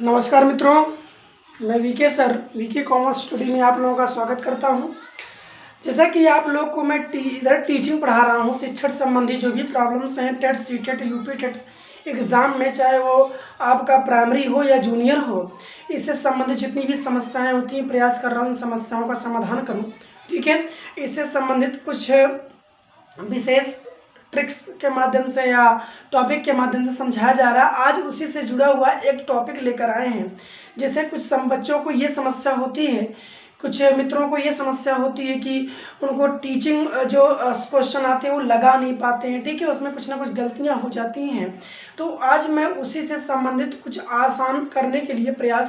नमस्कार मित्रों, मैं VK sir VK commerce study में आप लोगों का स्वागत करता हूं। जैसा कि आप लोग को मैं इधर टीचिंग पढ़ा रहा हूं, शिक्षण संबंधी जो भी प्रॉब्लम्स हैं TET CTET UP TET exam में, चाहे वो आपका प्राइमरी हो या जूनियर हो, इससे संबंधित जितनी भी समस्याएं होती हैं प्रयास कर रहा हूँ इन समस्याओं का समाधान करूँ। ठीक है, इससे संबंधित कुछ विशेष ट्रिक्स के माध्यम से या टॉपिक के माध्यम से समझाया जा रहा है। आज उसी से जुड़ा हुआ एक टॉपिक लेकर आए हैं। जैसे कुछ बच्चों को ये समस्या होती है, कुछ मित्रों को ये समस्या होती है कि उनको टीचिंग जो क्वेश्चन आते हैं वो लगा नहीं पाते हैं। ठीक है, उसमें कुछ ना कुछ गलतियां हो जाती हैं। तो आज मैं उसी से संबंधित कुछ आसान करने के लिए बनाना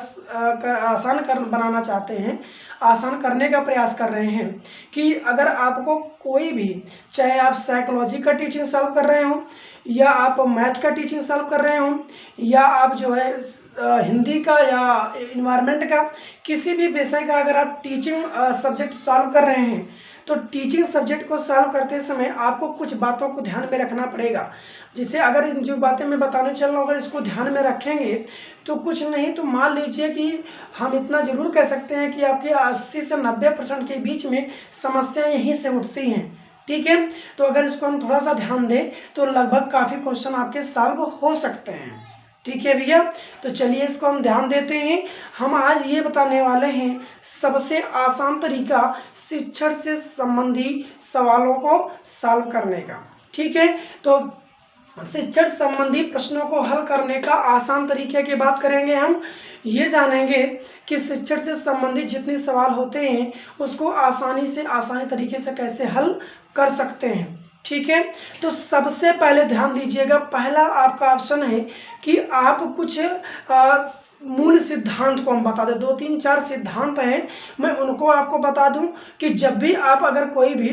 चाहते हैं, आसान करने का प्रयास कर रहे हैं कि अगर आपको कोई भी, चाहे आप साइकोलॉजी का टीचिंग सॉल्व कर रहे हो या आप मैथ का टीचिंग सॉल्व कर रहे हो या आप जो है हिंदी का या इन्वायरमेंट का, किसी भी विषय का अगर आप टीचिंग सब्जेक्ट सॉल्व कर रहे हैं तो टीचिंग सब्जेक्ट को सॉल्व करते समय आपको कुछ बातों को ध्यान में रखना पड़ेगा। जिसे अगर इन जो बातें मैं बताने चल रहा हूँ अगर इसको ध्यान में रखेंगे तो कुछ नहीं तो मान लीजिए कि हम इतना ज़रूर कह सकते हैं कि आपके 80 से 90% के बीच में समस्याएं यहीं से उठती हैं। ठीक है, तो अगर इसको हम थोड़ा सा ध्यान दें तो लगभग काफ़ी क्वेश्चन आपके सॉल्व हो सकते हैं। ठीक है भैया, तो चलिए इसको हम ध्यान देते हैं। हम आज ये बताने वाले हैं सबसे आसान तरीका शिक्षण से संबंधी सवालों को सॉल्व करने का। ठीक है, तो शिक्षण संबंधी प्रश्नों को हल करने का आसान तरीके की बात करेंगे। हम ये जानेंगे कि शिक्षण से संबंधित जितने सवाल होते हैं उसको आसानी तरीके से कैसे हल कर सकते हैं। ठीक है, तो सबसे पहले ध्यान दीजिएगा, पहला आपका ऑप्शन है कि आप कुछ मूल सिद्धांत को हम बता दें। 2-3-4 सिद्धांत हैं, मैं उनको आपको बता दूं कि जब भी आप अगर कोई भी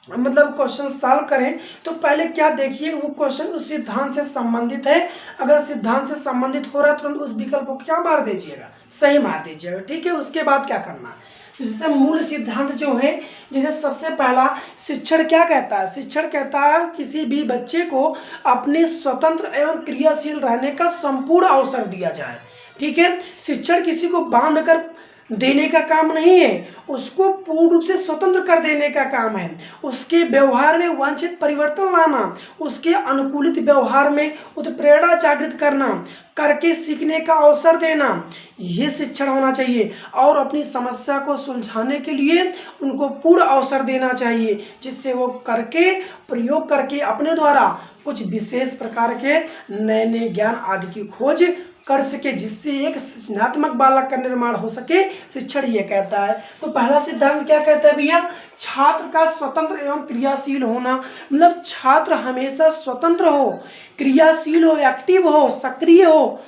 क्वेश्चन सॉल्व करें तो पहले क्या देखिए वो क्वेश्चन उस सिद्धांत से संबंधित है। अगर सिद्धांत से संबंधित हो रहा है तुरंत उस विकल्प को क्या मार दीजिएगा, सही मार दीजिएगा। ठीक है, उसके बाद क्या करना है, जैसे मूल सिद्धांत जो है, जैसे सबसे पहला शिक्षण क्या कहता है, शिक्षण कहता है किसी भी बच्चे को अपने स्वतंत्र एवं क्रियाशील रहने का संपूर्ण अवसर दिया जाए। ठीक है, शिक्षण किसी को बांध कर देने का काम नहीं है, उसको पूर्ण रूप से स्वतंत्र कर देने का काम है। उसके व्यवहार में वांछित परिवर्तन लाना, उसके अनुकूलित व्यवहार में उत्प्रेरणा जागृत करना, करके सीखने का अवसर देना, ये शिक्षण होना चाहिए। और अपनी समस्या को सुलझाने के लिए उनको पूर्ण अवसर देना चाहिए, जिससे वो करके प्रयोग करके अपने द्वारा कुछ विशेष प्रकार के नए नए ज्ञान आदि की खोज कर सके, जिससे एक सृजनात्मक बालक का निर्माण हो सके, शिक्षण ये कहता है। तो पहला सिद्धांत क्या कहता है भैया, छात्र का स्वतंत्र एवं क्रियाशील होना, मतलब छात्र हमेशा स्वतंत्र हो, क्रियाशील हो, एक्टिव हो, सक्रिय हो।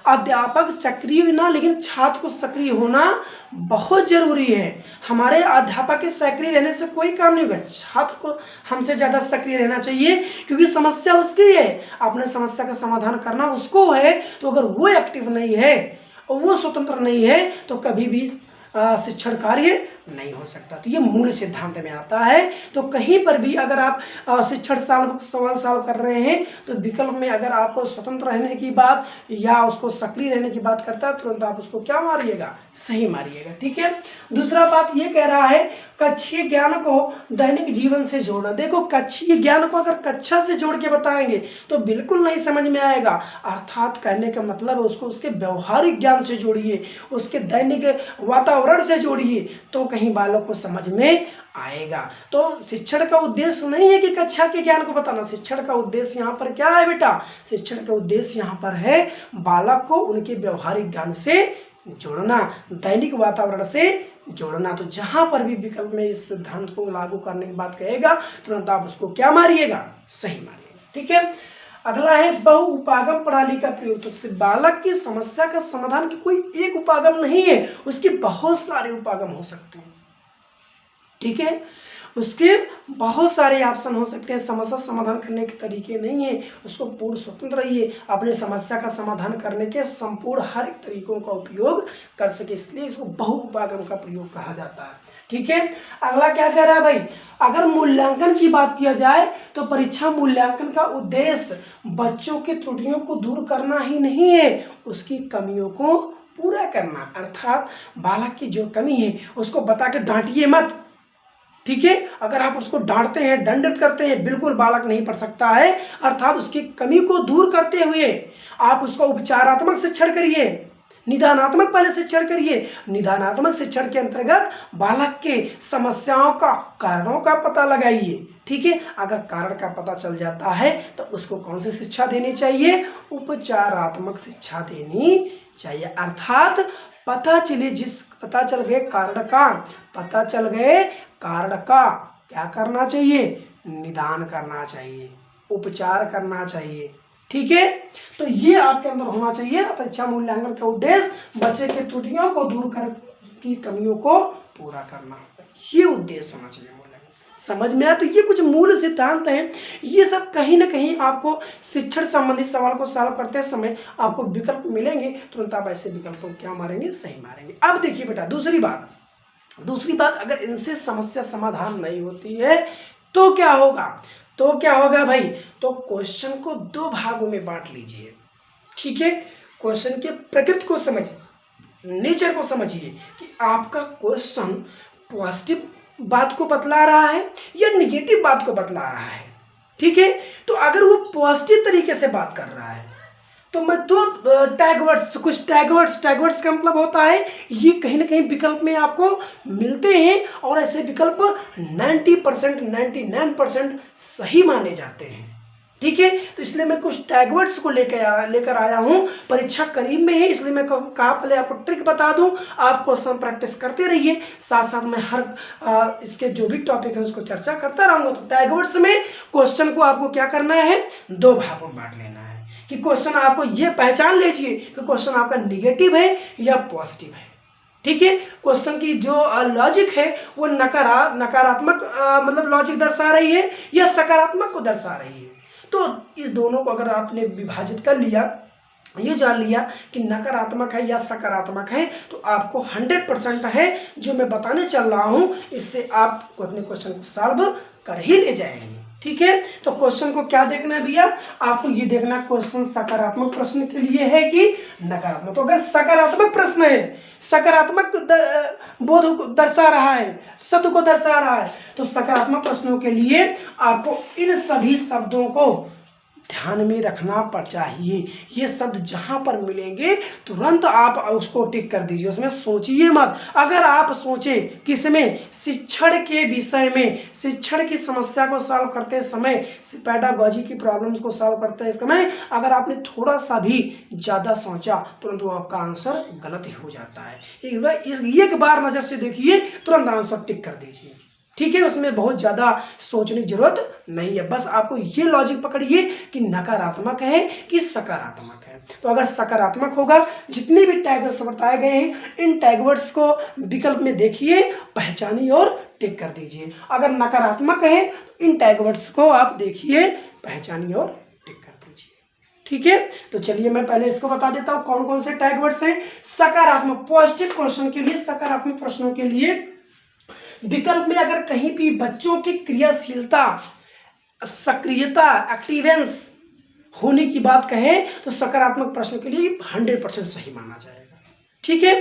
अध्यापक सक्रिय ना, लेकिन छात्र को सक्रिय होना बहुत जरूरी है। हमारे अध्यापक के सक्रिय रहने से कोई काम नहीं होगा, छात्र को हमसे ज़्यादा सक्रिय रहना चाहिए, क्योंकि समस्या उसकी है, अपने समस्या का समाधान करना उसको है। तो अगर वो एक्टिव नहीं है और वो स्वतंत्र नहीं है तो कभी भी शिक्षण कार्य नहीं हो सकता। तो ये मूल सिद्धांत में आता है। तो कहीं पर भी अगर आप शिक्षण सवाल सॉल्व कर रहे हैं तो विकल्प में अगर आपको स्वतंत्र रहने की बात या उसको सक्रिय रहने की बात करता है तुरंत आप उसको क्या मारिएगा, सही मारिएगा। ठीक है, दूसरा बात ये कह रहा है कक्षीय ज्ञान को दैनिक जीवन से जोड़ना। देखो, कक्षीय ज्ञान को अगर कक्षा से जोड़ के बताएंगे तो बिल्कुल नहीं समझ में आएगा। अर्थात कहने का मतलब है उसको उसके व्यवहारिक ज्ञान से जोड़िए, उसके दैनिक वातावरण से जोड़िए, तो कहीं बालक को समझ में आएगा। तो शिक्षण का उद्देश्य नहीं है कि कक्षा के ज्ञान को बताना, शिक्षण का उद्देश्य यहाँ पर क्या है बेटा, शिक्षण का उद्देश्य यहाँ पर है बालक को उनके व्यवहारिक ज्ञान से जोड़ना, दैनिक वातावरण से जोड़ना। तो जहाँ पर भी विकल्प में इस सिद्धांत को लागू करने की बात कहेगा तुरंत आप उसको क्या मारिएगा, सही मारिएगा। ठीक है, अगला है बहु उपागम प्रणाली का प्रयोग। तो बालक की समस्या का समाधान की कोई एक उपागम नहीं है, उसके बहुत सारे उपागम हो सकते हैं। ठीक है, उसके बहुत सारे ऑप्शन हो सकते हैं, समस्या समाधान करने के तरीके नहीं है, उसको पूर्ण स्वतंत्र रहिए, अपने समस्या का समाधान करने के संपूर्ण हर एक तरीकों का उपयोग कर सके, इसलिए इसको बहुउपागम का प्रयोग कहा जाता है। ठीक है, अगला क्या कह रहा है भाई, अगर मूल्यांकन की बात किया जाए तो परीक्षा मूल्यांकन का उद्देश्य बच्चों की त्रुटियों को दूर करना ही नहीं है, उसकी कमियों को पूरा करना, अर्थात बालक की जो कमी है उसको बता के डांटिए मत। ठीक है, अगर आप उसको डांटते हैं, दंडित करते हैं, बिल्कुल बालक नहीं पढ़ सकता है, अर्थात उसकी कमी को दूर करते हुए आप उसको उपचारात्मक शिक्षण करिए, निदानात्मक पहले शिक्षण करिए। निदानात्मक शिक्षण के अंतर्गत बालक के समस्याओं का, कारणों का पता लगाइए। ठीक है, अगर कारण का पता चल जाता है तो उसको कौन सी शिक्षा देनी चाहिए, उपचारात्मक शिक्षा देनी चाहिए, अर्थात पता चल गए कारण का, पता चल गए कारण का क्या करना चाहिए, निदान करना चाहिए, उपचार करना चाहिए। ठीक है, तो ये आपके अंदर होना चाहिए। परीक्षा मूल्यांकन का उद्देश्य बच्चे के त्रुटियों को दूर कर की कमियों को पूरा करना, ये उद्देश्य होना चाहिए मूल्यांकन। समझ में आया? तो ये कुछ मूल सिद्धांत हैं, ये सब कहीं ना कहीं आपको शिक्षण संबंधित सवाल को सॉल्व करते समय आपको विकल्प मिलेंगे, तुरंत आप ऐसे विकल्पों क्या मारेंगे, सही मारेंगे। अब देखिए बेटा, दूसरी बात, अगर इनसे समस्या समाधान नहीं होती है तो क्या होगा, भाई, तो क्वेश्चन को दो भागों में बांट लीजिए। ठीक है, क्वेश्चन के प्रकृति को समझिए, नेचर को समझिए कि आपका क्वेश्चन पॉजिटिव बात को बतला रहा है या निगेटिव बात को बतला रहा है। ठीक है, तो अगर वो पॉजिटिव तरीके से बात कर रहा है तो मैं दो कुछ टैगवर्ड्स का मतलब होता है, ये कहीं ना कहीं विकल्प में आपको मिलते हैं और ऐसे विकल्प 90% 99% सही माने जाते हैं। ठीक है, तो इसलिए मैं कुछ टैगवर्ड्स को लेकर आया हूँ, परीक्षा करीब में है इसलिए मैं कहा पहले आपको ट्रिक बता दूँ, आप क्वेश्चन प्रैक्टिस करते रहिए, साथ साथ मैं हर इसके जो भी टॉपिक है उसको चर्चा करता रहूँगा। तो टैगवर्ड्स में क्वेश्चन को आपको क्या करना है, दो भागों में बांट लेना है कि क्वेश्चन आपको ये पहचान लीजिए कि क्वेश्चन आपका निगेटिव है या पॉजिटिव है। ठीक है, क्वेश्चन की जो लॉजिक है वो नकारात्मक मतलब लॉजिक दर्शा रही है या सकारात्मक को दर्शा रही है। तो इस दोनों को अगर आपने विभाजित कर लिया, ये जान लिया कि नकारात्मक है या सकारात्मक है, तो आपको 100% है जो मैं बताने चल रहा हूँ, इससे आप अपने क्वेश्चन को सॉल्व कर ही ले जाएंगे। ठीक है, तो क्वेश्चन को क्या देखना है भैया, आपको ये देखना क्वेश्चन सकारात्मक प्रश्न के लिए है कि नकारात्मक। तो अगर सकारात्मक प्रश्न है, सकारात्मक बोध को दर्शा रहा है, शब्द को दर्शा रहा है, तो सकारात्मक प्रश्नों के लिए आपको इन सभी शब्दों को ध्यान में रखना चाहिए। ये शब्द जहाँ पर मिलेंगे तुरंत आप उसको टिक कर दीजिए, उसमें सोचिए मत। अगर आप सोचे किसमें, शिक्षण के विषय में, शिक्षण की समस्या को सॉल्व करते समय, पेडागॉजी की प्रॉब्लम्स को सॉल्व करते समय अगर आपने थोड़ा सा भी ज़्यादा सोचा तुरंत वो आपका आंसर गलत ही हो जाता है। एक बार नज़र से देखिए, तुरंत आंसर टिक कर दीजिए। ठीक है, उसमें बहुत ज़्यादा सोचने की जरूरत नहीं है, बस आपको ये लॉजिक पकड़िए कि नकारात्मक है कि सकारात्मक है। तो अगर सकारात्मक होगा, जितने भी टैगवर्ड्स बताए गए हैं इन टैगवर्ड्स को विकल्प में देखिए, पहचानिए और टिक कर दीजिए। अगर नकारात्मक है तो इन टैगवर्ड्स को आप देखिए, पहचानिए और टिक कर दीजिए। ठीक है, तो चलिए मैं पहले इसको बता देता हूँ कौन कौन से टैगवर्ड्स हैं। सकारात्मक पॉजिटिव क्वेश्चन के लिए, सकारात्मक प्रश्नों के लिए विकल्प में अगर कहीं भी बच्चों की क्रियाशीलता, सक्रियता, एक्टिवेंस होने की बात कहें तो सकारात्मक प्रश्न के लिए 100% सही माना जाएगा। ठीक है,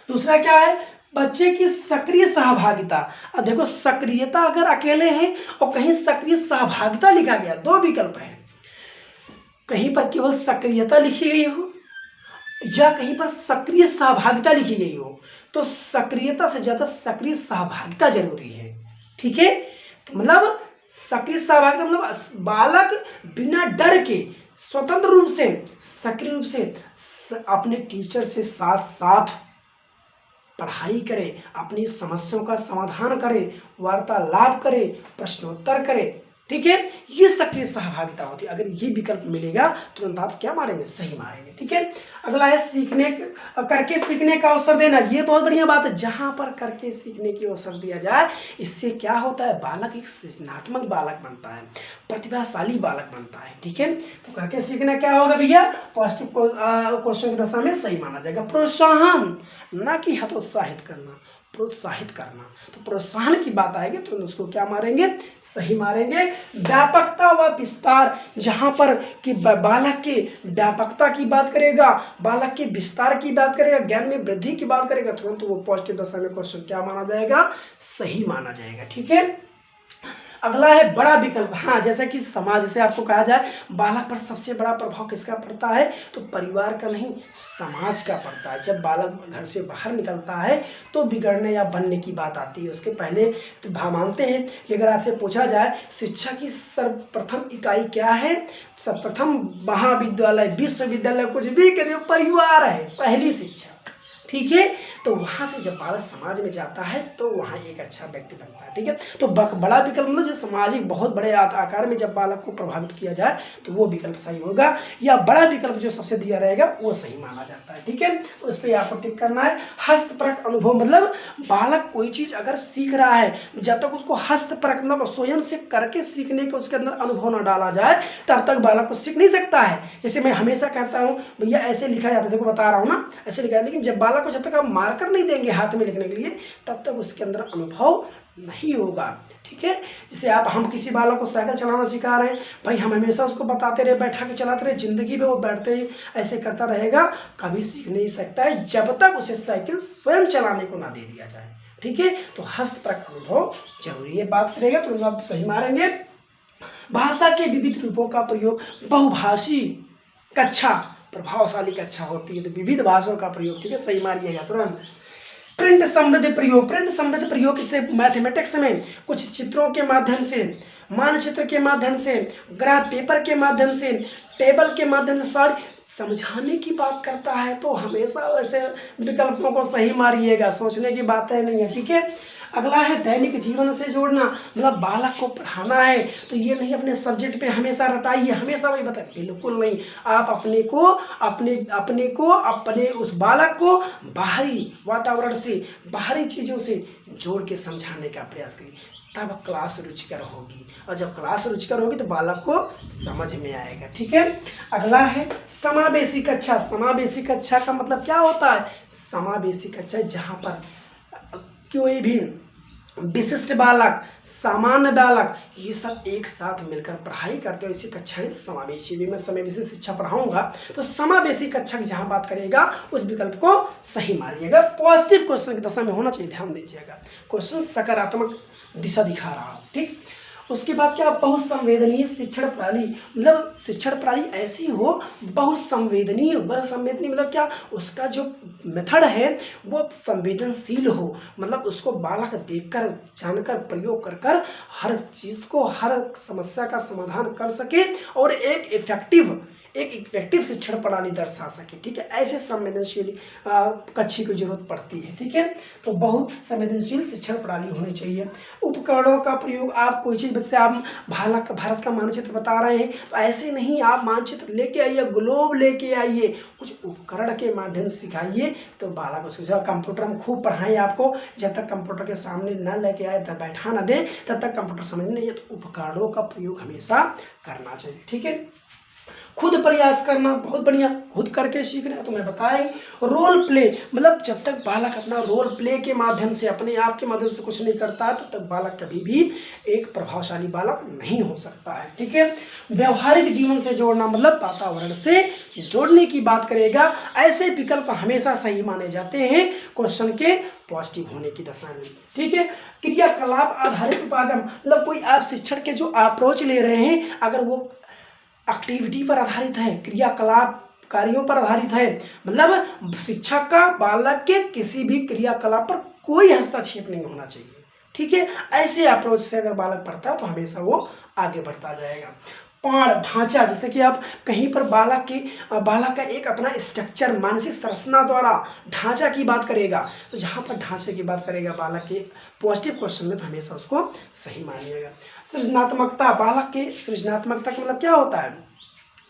दूसरा क्या है, बच्चे की सक्रिय सहभागिता। अब देखो, सक्रियता अगर अकेले हैं और कहीं सक्रिय सहभागिता लिखा गया, दो विकल्प है, कहीं पर केवल सक्रियता लिखी गई हो या कहीं पर सक्रिय सहभागिता लिखी गई हो, तो सक्रियता से ज़्यादा सक्रिय सहभागिता जरूरी है। ठीक है, तो मतलब सक्रिय सहभागिता मतलब बालक बिना डर के स्वतंत्र रूप से, सक्रिय रूप से अपने टीचर से साथ साथ पढ़ाई करे, अपनी समस्याओं का समाधान करे, वार्तालाप करे, प्रश्नोत्तर करे। ठीक है, ये सक्रिय सहभागिता होती है। अगर ये विकल्प मिलेगा तुरंत आप क्या मारेंगे, सही मारेंगे। ठीक है, अगला है करके सीखने का अवसर देना। ये बहुत बढ़िया बात है, जहां पर करके सीखने की अवसर दिया जाए इससे क्या होता है, बालक एक सृजनात्मक बालक बनता है, प्रतिभाशाली बालक बनता है। ठीक है, तो करके सीखना क्या होगा भैया, पॉजिटिव क्वेश्चन की दशा में सही माना जाएगा। प्रोत्साहन, ना कि हतोत्साहित करना, प्रोत्साहित करना। तो प्रोत्साहन की बात आएगी तो उसको क्या मारेंगे, सही मारेंगे। व्यापकता व विस्तार, जहां पर कि बालक के व्यापकता की बात करेगा, बालक के विस्तार की बात करेगा, ज्ञान में वृद्धि की बात करेगा, तुरंत वो पॉजिटिव दशा में क्वेश्चन क्या माना जाएगा, सही माना जाएगा। ठीक है, अगला है बड़ा विकल्प। हाँ, जैसा कि समाज से आपको कहा जाए बालक पर सबसे बड़ा प्रभाव किसका पड़ता है, तो परिवार का नहीं, समाज का पड़ता है। जब बालक घर से बाहर निकलता है तो बिगड़ने या बनने की बात आती है। उसके पहले तो मानते हैं कि अगर आपसे पूछा जाए शिक्षा की सर्वप्रथम इकाई क्या है, सर्वप्रथम महाविद्यालय, विश्वविद्यालय, कुछ भी कह दो, परिवार है, पहली शिक्षा। ठीक है, तो वहाँ से जब बालक समाज में जाता है तो वहाँ एक अच्छा व्यक्ति बनता है। ठीक है, तो बड़ा विकल्प मतलब जो सामाजिक बहुत बड़े आकार में जब बालक को प्रभावित किया जाए तो वो विकल्प सही होगा, या बड़ा विकल्प जो सबसे दिया रहेगा वो सही माना जाता है। ठीक है, तो उस पर आपको टिक करना है। हस्तपरक अनुभव, मतलब बालक कोई चीज़ अगर सीख रहा है, जब तक उसको हस्तपरक मतलब स्वयं से करके सीखने के उसके अंदर अनुभव न डाला जाए तब तक बालक को सीख नहीं सकता है। जैसे मैं हमेशा कहता हूँ भैया ऐसे लिखा जाता है, देखो बता रहा हूँ ना, ऐसे लिखा है, लेकिन जब बालक को जब तक आप मार्कर नहीं देंगे हाथ में लिखने के लिए तब तक उसके अंदर अनुभव नहीं होगा। ठीक है, जैसे हम किसी बालक को साइकिल चलाना सिखा रहे हैं, भाई हम हमेशा उसको बताते रहे, बैठा के चलाते रहे, जिंदगी में वो बैठते ही ऐसे करता रहेगा, कभी सीख नहीं सकता है जब तक उसे साइकिल स्वयं चलाने को ना दे दिया जाए। ठीक है, तो हस्तपरक अनुभव जरूरी है। बात करेगा तो आप सही मारेंगे। भाषा के विविध रूपों का प्रयोग, बहुभाषी कक्षा प्रभावशाली कक्षा होती है, तो विविध भाषाओं का प्रयोग। ठीक है, सही मारिएगा तुरंत। प्रिंट समृद्ध प्रयोग, प्रिंट समृद्ध प्रयोग इसे मैथमेटिक्स में कुछ चित्रों के माध्यम से, मानचित्र के माध्यम से, ग्राफ पेपर के माध्यम से, टेबल के माध्यम से सारी समझाने की बात करता है। तो हमेशा वैसे विकल्पों को सही मारिएगा, सोचने की बात है नहीं है। ठीक है, अगला है दैनिक जीवन से जोड़ना, मतलब बालक को पढ़ाना है तो ये नहीं अपने सब्जेक्ट पे हमेशा रटाइए, हमेशा वही बताए, बिल्कुल नहीं। आप अपने उस बालक को बाहरी वातावरण से, बाहरी चीज़ों से जोड़ के समझाने का प्रयास करिए, तब क्लास रुचिकर होगी, और जब क्लास रुचिकर होगी तो बालक को समझ में आएगा। ठीक है, अगला है समावेशी कक्षा। समावेशी कक्षा का मतलब क्या होता है, समावेशी कक्षा जहाँ पर कोई भी विशिष्ट बालक, सामान्य बालक, ये सब एक साथ मिलकर पढ़ाई करते हो, इसी कक्षा में समावेशी भी। मैं समावेशी शिक्षा पढ़ाऊंगा तो समावेशी कक्षा की जहाँ बात करेगा उस विकल्प को सही मारिएगा। पॉजिटिव क्वेश्चन की दशा में होना चाहिए, ध्यान दीजिएगा, क्वेश्चन सकारात्मक दिशा दिखा रहा हो। ठीक, उसके बाद क्या, बहुत संवेदनीय शिक्षण प्रणाली, मतलब शिक्षण प्रणाली ऐसी हो बहुत संवेदनीय। मतलब क्या, उसका जो मेथड है वो संवेदनशील हो, मतलब उसको बालक देखकर, जानकर, प्रयोग कर कर हर चीज़ को, हर समस्या का समाधान कर सके और एक इफेक्टिव शिक्षण प्रणाली दर्शा सके। ठीक है, ऐसे संवेदनशील कक्षी की जरूरत पड़ती है। ठीक है, तो बहुत संवेदनशील शिक्षण प्रणाली होनी चाहिए। उपकरणों का प्रयोग, आप कोई चीज़ बच्चे, आप भारत का मानचित्र बता रहे हैं तो ऐसे नहीं, आप मानचित्र लेके आइए, ग्लोब लेके आइए, कुछ उपकरण के माध्यम से सिखाइए तो बालक उसको। कंप्यूटर में खूब पढ़ाएं आपको, जब तक कंप्यूटर के सामने न लेके आए, तब बैठा न दे, तब तक कंप्यूटर समझ नहीं है। तो उपकरणों का प्रयोग हमेशा करना चाहिए। ठीक है, खुद प्रयास करना, बहुत बढ़िया, खुद करके सीखना है। तो मैं बताएं रोल प्ले, मतलब जब तक बालक अपना रोल प्ले के माध्यम से, अपने आप के माध्यम से कुछ नहीं करता है तब तक बालक कभी भी एक प्रभावशाली बालक नहीं हो सकता है। ठीक है, व्यवहारिक जीवन से जोड़ना, मतलब वातावरण से जोड़ने की बात करेगा। ऐसे विकल्प हमेशा सही माने जाते हैं क्वेश्चन के पॉजिटिव होने की दशा में। ठीक है, क्रियाकलाप आधारित उपागम, मतलब कोई आप शिक्षण के जो अप्रोच ले रहे हैं अगर वो एक्टिविटी पर आधारित है, क्रियाकलाप कार्यों पर आधारित है, मतलब शिक्षक का बालक के किसी भी क्रियाकलाप पर कोई हस्तक्षेप नहीं होना चाहिए। ठीक है, ऐसे अप्रोच से अगर बालक पढ़ता है तो हमेशा वो आगे बढ़ता जाएगा। पाण ढांचा, जैसे कि आप कहीं पर बालक का एक अपना स्ट्रक्चर मानसिक संरचना द्वारा ढांचा की बात करेगा, तो जहाँ पर ढांचे की बात करेगा बालक के पॉजिटिव क्वेश्चन में, तो हमेशा उसको सही मानिएगा। सृजनात्मकता, बालक के सृजनात्मकता का मतलब क्या होता है?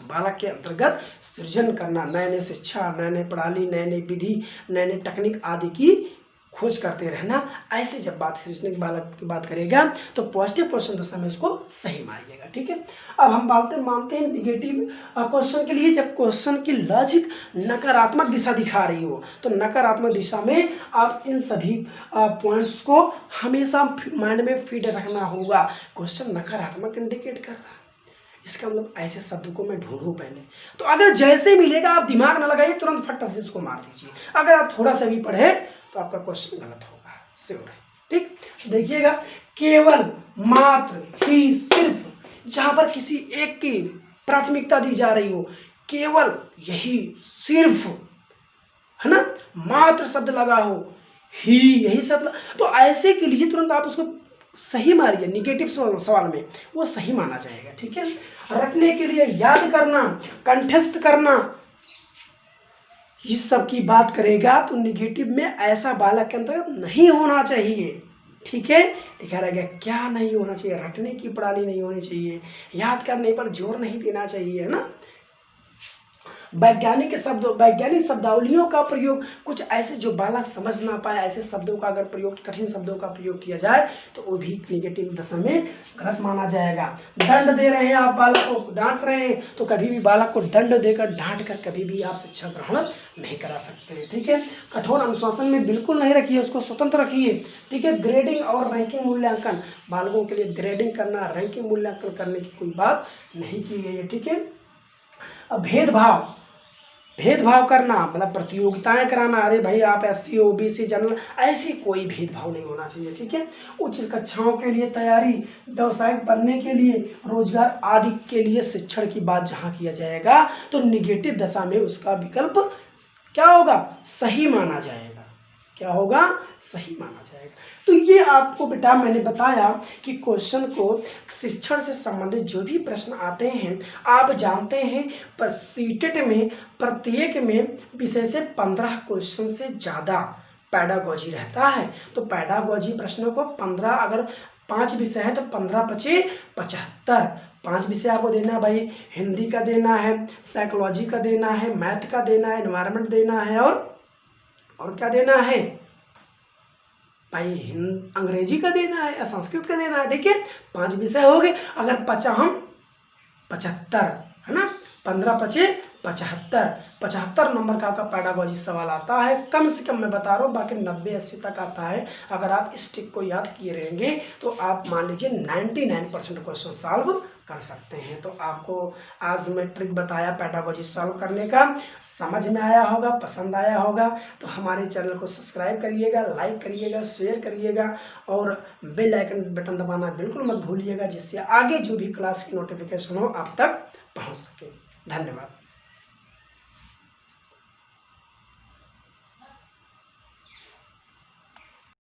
बालक के अंतर्गत सृजन करना, नए नए शिक्षा, नए नए प्रणाली, नए नए विधि, नए नए तकनीक आदि की खोज करते रहना। ऐसे जब बात सृजनिक बालक की बात करेगा तो पॉजिटिव क्वेश्चन तो समय उसको सही मानिएगा। ठीक है, अब हम मानते हैं निगेटिव क्वेश्चन के लिए, जब क्वेश्चन की लॉजिक नकारात्मक दिशा दिखा रही हो, तो नकारात्मक दिशा में आप इन सभी पॉइंट्स को हमेशा माइंड में फीड रखना होगा। क्वेश्चन नकारात्मक इंडिकेट कर रहा है, इसका मतलब ऐसे शब्द को मैं ढूंढूं पहले, तो अगर जैसे मिलेगा आप दिमाग ना लगाइए, तुरंत फट से इसको मार दीजिए। अगर आप थोड़ा सा भी पढ़े तो आपका क्वेश्चन गलत होगा, श्योर है। ठीक, देखिएगा, केवल, मात्र, ही, सिर्फ, जहां पर किसी एक की प्राथमिकता दी जा रही हो, केवल, यही, सिर्फ, है ना, मात्र शब्द लगा हो, ही, यही शब्द, तो ऐसे के लिए तुरंत आप उसको सही मारिए। निगेटिव सवाल में वो सही माना जाएगा। ठीक है, रटने के लिए, याद करना, कंठस्थ करना, इस सब की बात करेगा तो निगेटिव में ऐसा बालक के अंतर्गत नहीं होना चाहिए। ठीक है, लिखा रहेगा क्या नहीं होना चाहिए? रटने की प्रणाली नहीं होनी चाहिए, याद करने पर जोर नहीं देना चाहिए, है ना। वैज्ञानिक शब्दावलियों का प्रयोग, कुछ ऐसे जो बालक समझ ना पाए, ऐसे शब्दों का अगर प्रयोग, कठिन शब्दों का प्रयोग किया जाए तो वो भी निगेटिव दशा में गलत माना जाएगा। दंड दे रहे हैं आप बालक को, डांट रहे हैं, तो कभी भी बालक को दंड देकर, डांट कर कभी भी आप शिक्षा ग्रहण नहीं करा सकते हैं। ठीक है, कठोर अनुशासन में बिल्कुल नहीं रखिए, उसको स्वतंत्र रखिए। ठीक है, ग्रेडिंग और रैंकिंग मूल्यांकन, बालकों के लिए ग्रेडिंग करना, रैंकिंग मूल्यांकन करने की कोई बात नहीं की गई है। ठीक है, अब भेदभाव करना, मतलब प्रतियोगिताएं कराना, अरे भाई आप SC OBC जनरल, ऐसी कोई भेदभाव नहीं होना चाहिए। ठीक है, उच्च कक्षाओं के लिए तैयारी, व्यवसायिक बनने के लिए, रोजगार आदि के लिए शिक्षण की बात जहां किया जाएगा तो निगेटिव दशा में उसका विकल्प क्या होगा? सही माना जाएगा। क्या होगा? सही माना जाएगा। तो ये आपको बेटा मैंने बताया कि क्वेश्चन को, शिक्षण से संबंधित जो भी प्रश्न आते हैं, आप जानते हैं पर सीटेट में प्रत्येक में विषय से 15 क्वेश्चन से ज़्यादा पैडागॉजी रहता है। तो पैडागॉजी प्रश्नों को 15, अगर 5 विषय है तो 15 × 5 = 75। 5 विषय आपको देना है भाई, हिंदी का देना है, साइकोलॉजी का देना है, मैथ का देना है, एनवायरनमेंट देना है, और क्या देना है भाई, अंग्रेजी का देना है या संस्कृत का देना है। ठीक है, 5 विषय हो गए, अगर 75, है ना, 15 × 5 = 75 नंबर का आपका पैडागॉजी सवाल आता है, कम से कम मैं बता रहा हूँ, बाकी 90-80 तक आता है। अगर आप इस ट्रिक को याद किए रहेंगे तो आप मान लीजिए 99% क्वेश्चन सॉल्व कर सकते हैं। तो आपको आज मैं ट्रिक बताया पैडागॉजी सॉल्व करने का, समझ में आया होगा, पसंद आया होगा, तो हमारे चैनल को सब्सक्राइब करिएगा, लाइक करिएगा, शेयर करिएगा, और बेल आइकन बटन दबाना बिल्कुल मत भूलिएगा, जिससे आगे जो भी क्लास की नोटिफिकेशन हो आप तक पहुँच सके। धन्यवाद।